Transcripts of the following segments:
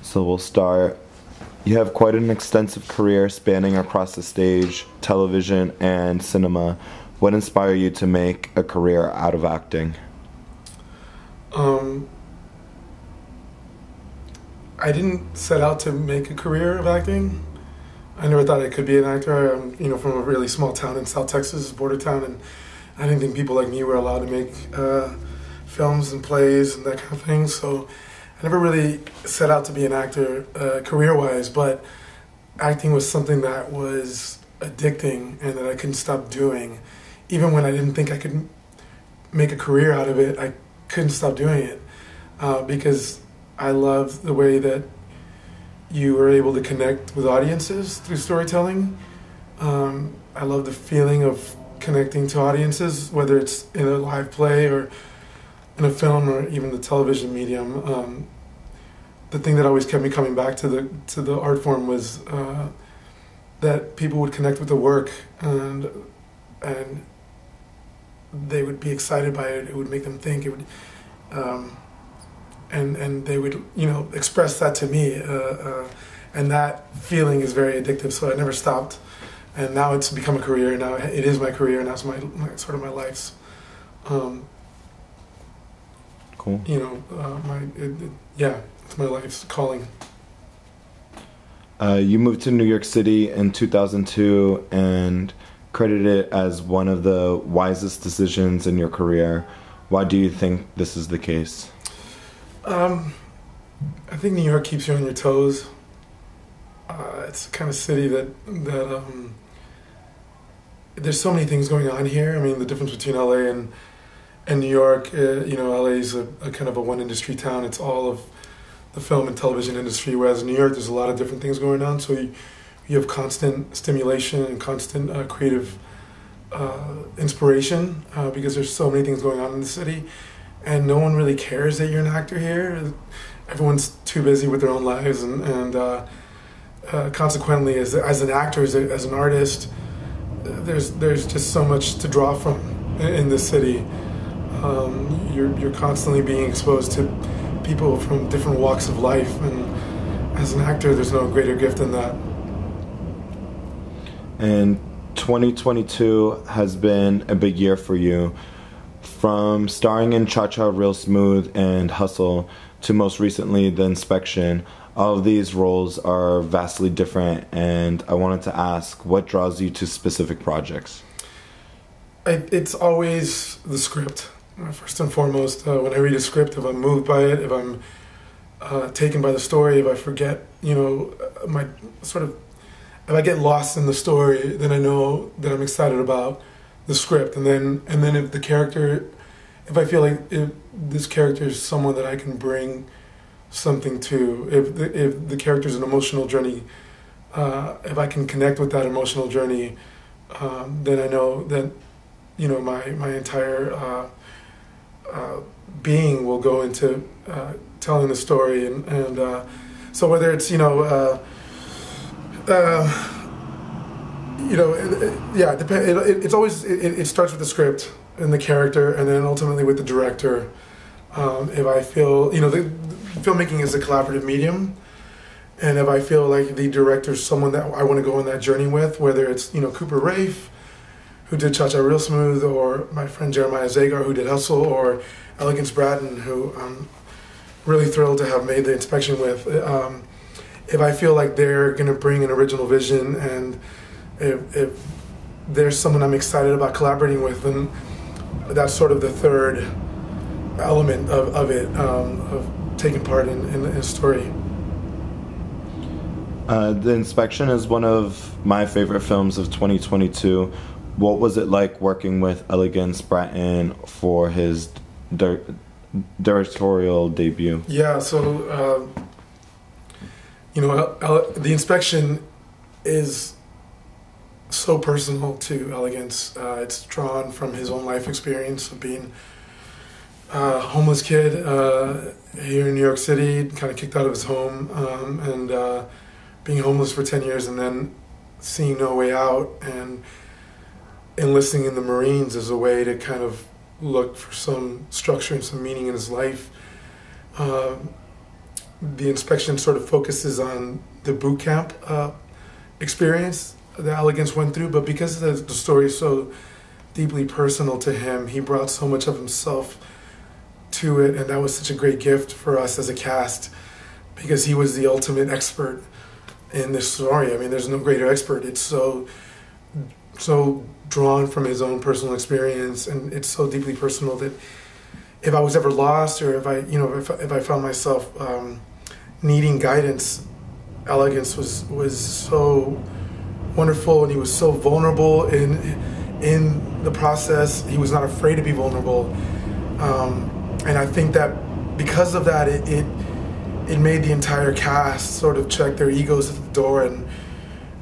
So we'll start. You have quite an extensive career spanning across the stage, television, and cinema. What inspired you to make a career out of acting? I didn't set out to make a career of acting. I never thought I could be an actor. I'm, from a really small town in South Texas, border town, and I didn't think people like me were allowed to make films and plays and that kind of thing. So I never really set out to be an actor career-wise, but acting was something that was addicting and that I couldn't stop doing. Even when I didn't think I could make a career out of it, I couldn't stop doing it because I love the way that you were able to connect with audiences through storytelling. I love the feeling of connecting to audiences, whether it's in a live play or in a film or even the television medium. The thing that always kept me coming back to the art form was that people would connect with the work and they would be excited by it. It would make them think. It would, and they would express that to me, and that feeling is very addictive. So I never stopped, and now it's become a career. Now it is my career, and that's my sort of my life's. Cool. It's my life's calling. You moved to New York City in 2002 and credited it as one of the wisest decisions in your career. Why do you think this is the case? I think New York keeps you on your toes. It's the kind of city that there's so many things going on here. I mean, the difference between LA and New York, LA is a kind of a one industry town. It's all of the film and television industry, whereas in New York there's a lot of different things going on. So you have constant stimulation and constant creative inspiration because there's so many things going on in the city, and no one really cares that you're an actor here. Everyone's too busy with their own lives, and consequently, as an actor, as an artist, there's just so much to draw from in this city. You're constantly being exposed to people from different walks of life, and as an actor, there's no greater gift than that. And 2022 has been a big year for you. From starring in Cha-Cha Real Smooth and Hustle to most recently The Inspection, all of these roles are vastly different, and I wanted to ask, what draws you to specific projects? It's always the script. First and foremost, when I read a script, if I'm moved by it, if I'm taken by the story, if I forget, if I get lost in the story, then I know that I'm excited about the script. And then if I feel like if this character is someone that I can bring something to, if the character is an emotional journey, if I can connect with that emotional journey, then I know that my entire being will go into telling the story, and so whether it's it's always it starts with the script and the character, and then ultimately with the director. If I feel the filmmaking is a collaborative medium, and if I feel like the director is someone that I want to go on that journey with, whether it's Cooper Raiff, who did Cha-Cha Real Smooth, or my friend Jeremiah Zagar, who did Hustle, or Elegance Bratton, who I'm really thrilled to have made The Inspection with. If I feel like they're going to bring an original vision, and if there's someone I'm excited about collaborating with, then that's sort of the third element of it, of taking part in a story. The Inspection is one of my favorite films of 2022. What was it like working with Elegance Bratton for his directorial debut? Yeah, so The Inspection is so personal to Elegance. It's drawn from his own life experience of being a homeless kid here in New York City, kind of kicked out of his home, and being homeless for 10 years, and then seeing no way out, and enlisting in the Marines as a way to kind of look for some structure and some meaning in his life. the inspection sort of focuses on the boot camp experience that Elegance went through, but because the story is so deeply personal to him, he brought so much of himself to it, and that was such a great gift for us as a cast, because he was the ultimate expert in this story. I mean, there's no greater expert. It's so drawn from his own personal experience, and it's so deeply personal that if I was ever lost, or if I found myself needing guidance, Elegance was so wonderful, and he was so vulnerable in the process. He was not afraid to be vulnerable, and I think that because of that, it made the entire cast sort of check their egos at the door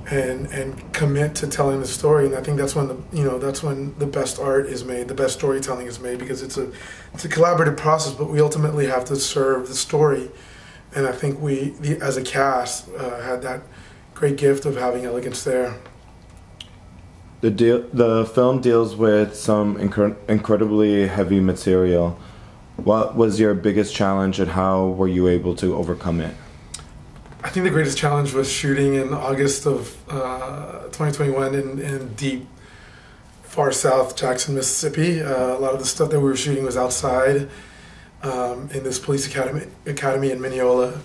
and commit to telling the story. And I think that's when the best art is made, the best storytelling is made, because it's a collaborative process, but we ultimately have to serve the story. And I think we, as a cast, had that great gift of having Elegance there. The film deals with some incredibly heavy material. What was your biggest challenge, and how were you able to overcome it? I think the greatest challenge was shooting in August of 2021 in deep, far south Jackson, Mississippi. A lot of the stuff that we were shooting was outside in this police academy in Mineola,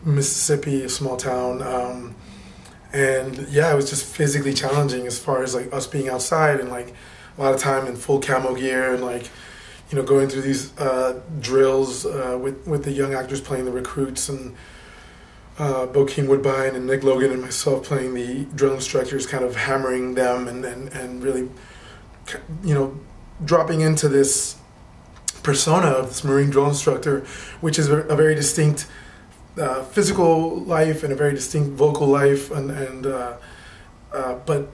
Mississippi, a small town. And yeah, it was just physically challenging as far as like us being outside, and like a lot of time in full camo gear, and like, you know, going through these drills with the young actors playing the recruits, and Bokeem Woodbine and Nick Logan and myself playing the drill instructors, kind of hammering them and really, you know, dropping into this persona of this Marine drill instructor, which is a very distinct physical life and a very distinct vocal life, but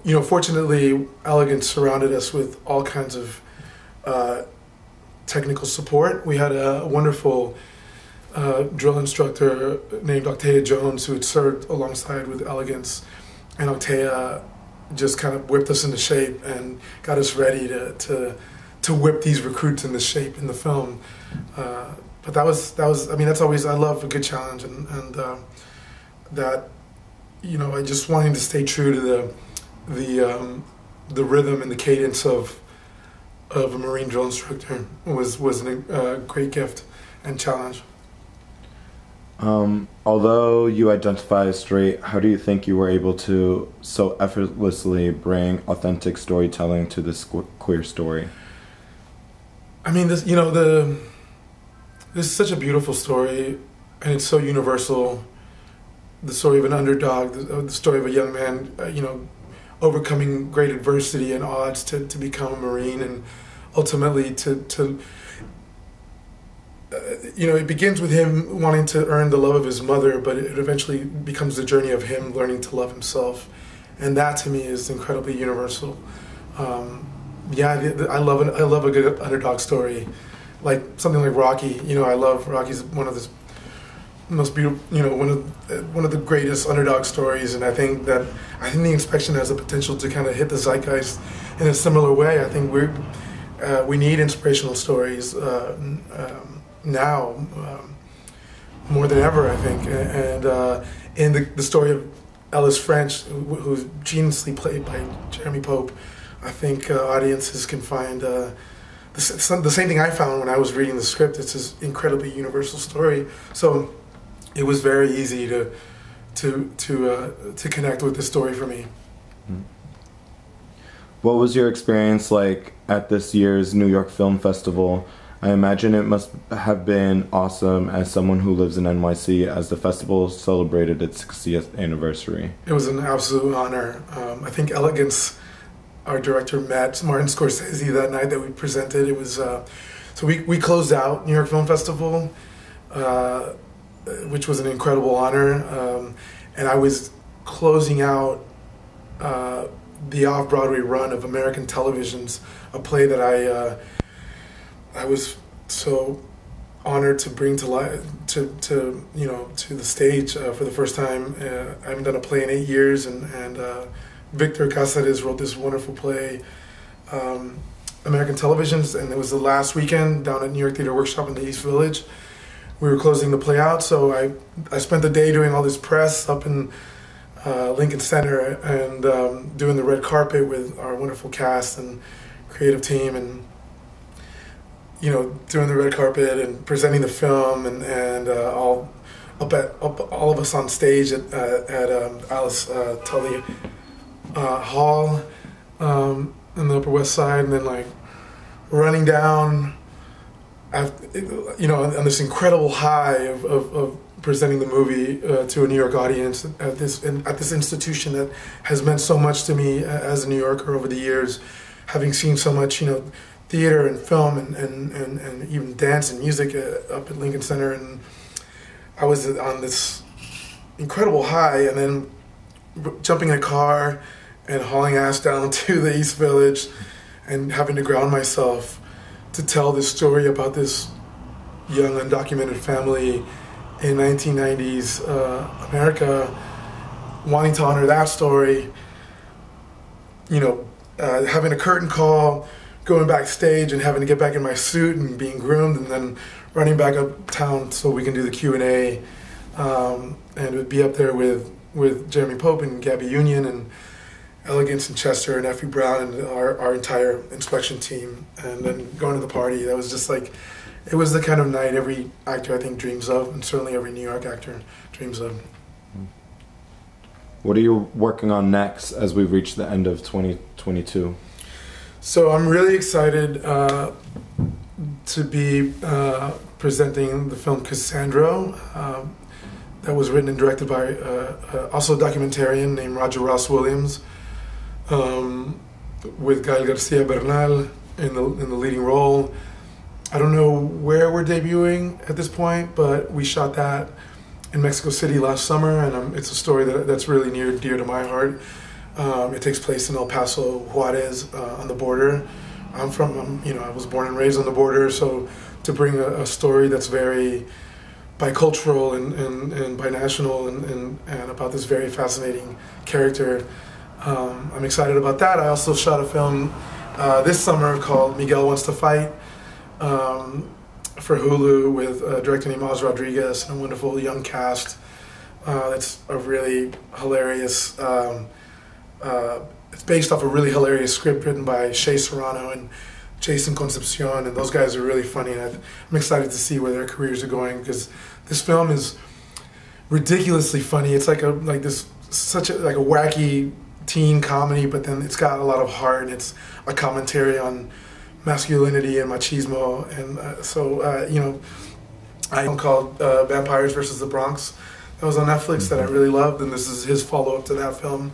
you know, fortunately, Elegance surrounded us with all kinds of technical support. We had a wonderful drill instructor named Octavia Jones, who had served alongside with Elegance, and Octavia just kind of whipped us into shape and got us ready to whip these recruits into shape in the film. But that was I mean, that's always, I love a good challenge, and that, you know, I just wanting to stay true to the rhythm and the cadence of a Marine drill instructor was a great gift and challenge. Although you identify as straight, how do you think you were able to so effortlessly bring authentic storytelling to this queer story? I mean, this is such a beautiful story, and it's so universal. The story of an underdog, the story of a young man, you know, overcoming great adversity and odds to become a Marine, and ultimately to you know, it begins with him wanting to earn the love of his mother, but it eventually becomes the journey of him learning to love himself, and that to me is incredibly universal. I love a good underdog story, like something like Rocky. You know, I love Rocky's one of the most beautiful, you know, one of the greatest underdog stories, and I think the Inspection has the potential to kind of hit the zeitgeist in a similar way. I think we need inspirational stories now more than ever, I think, and in the story of Ellis French, who's geniusly played by Jeremy Pope, I think audiences can find the same thing I found when I was reading the script. It's this incredibly universal story, so it was very easy to connect with the story for me. What was your experience like at this year's New York Film Festival? I imagine it must have been awesome as someone who lives in NYC, as the festival celebrated its 60th anniversary. It was an absolute honor. I think Elegance, our director, met Martin Scorsese that night that we presented. It was so we closed out New York Film Festival, which was an incredible honor, and I was closing out the off-Broadway run of American Television's, a play that I was so honored to bring to life, to the stage for the first time. I haven't done a play in 8 years, and Victor Casares wrote this wonderful play, American Televisions, and it was the last weekend down at New York Theater Workshop in the East Village. we were closing the play out. So I spent the day doing all this press up in Lincoln Center and doing the red carpet with our wonderful cast and creative team, and doing the red carpet and presenting the film, and all of us on stage at Alice Tully Hall in the Upper West Side, and then like running down, on this incredible high of presenting the movie to a New York audience at this institution that has meant so much to me as a New Yorker over the years, having seen so much theater and film and even dance and music up at Lincoln Center, and I was on this incredible high, and then jumping in a car and hauling ass down to the East Village and having to ground myself to tell this story about this young undocumented family in 1990s America, wanting to honor that story, having a curtain call, going backstage and having to get back in my suit and being groomed, and then running back uptown so we can do the Q&A, and it would be up there with Jeremy Pope and Gabby Union and Elegance and Chester and Effie Brown and our entire inspection team, and then going to the party. That was just like, it was the kind of night every actor I think dreams of, and certainly every New York actor dreams of. What are you working on next as we reach the end of 2022? So I'm really excited to be presenting the film Cassandra, that was written and directed by also a documentarian named Roger Ross Williams, with Gael Garcia Bernal in the leading role. I don't know where we're debuting at this point, but we shot that in Mexico City last summer, and it's a story that's really near and dear to my heart. It takes place in El Paso, Juarez, on the border. I was born and raised on the border, so to bring a story that's very bicultural and binational and about this very fascinating character, I'm excited about that. I also shot a film this summer called Miguel Wants to Fight for Hulu with a director named Oz Rodriguez and a wonderful young cast. That's a really hilarious... it's based off a really hilarious script written by Shea Serrano and Jason Concepcion, and those guys are really funny, and I'm excited to see where their careers are going, because this film is ridiculously funny. It's like a wacky teen comedy, but then it's got a lot of heart, and it's a commentary on masculinity and machismo, and I called Vampires versus the Bronx that was on Netflix that I really loved, and this is his follow-up to that film.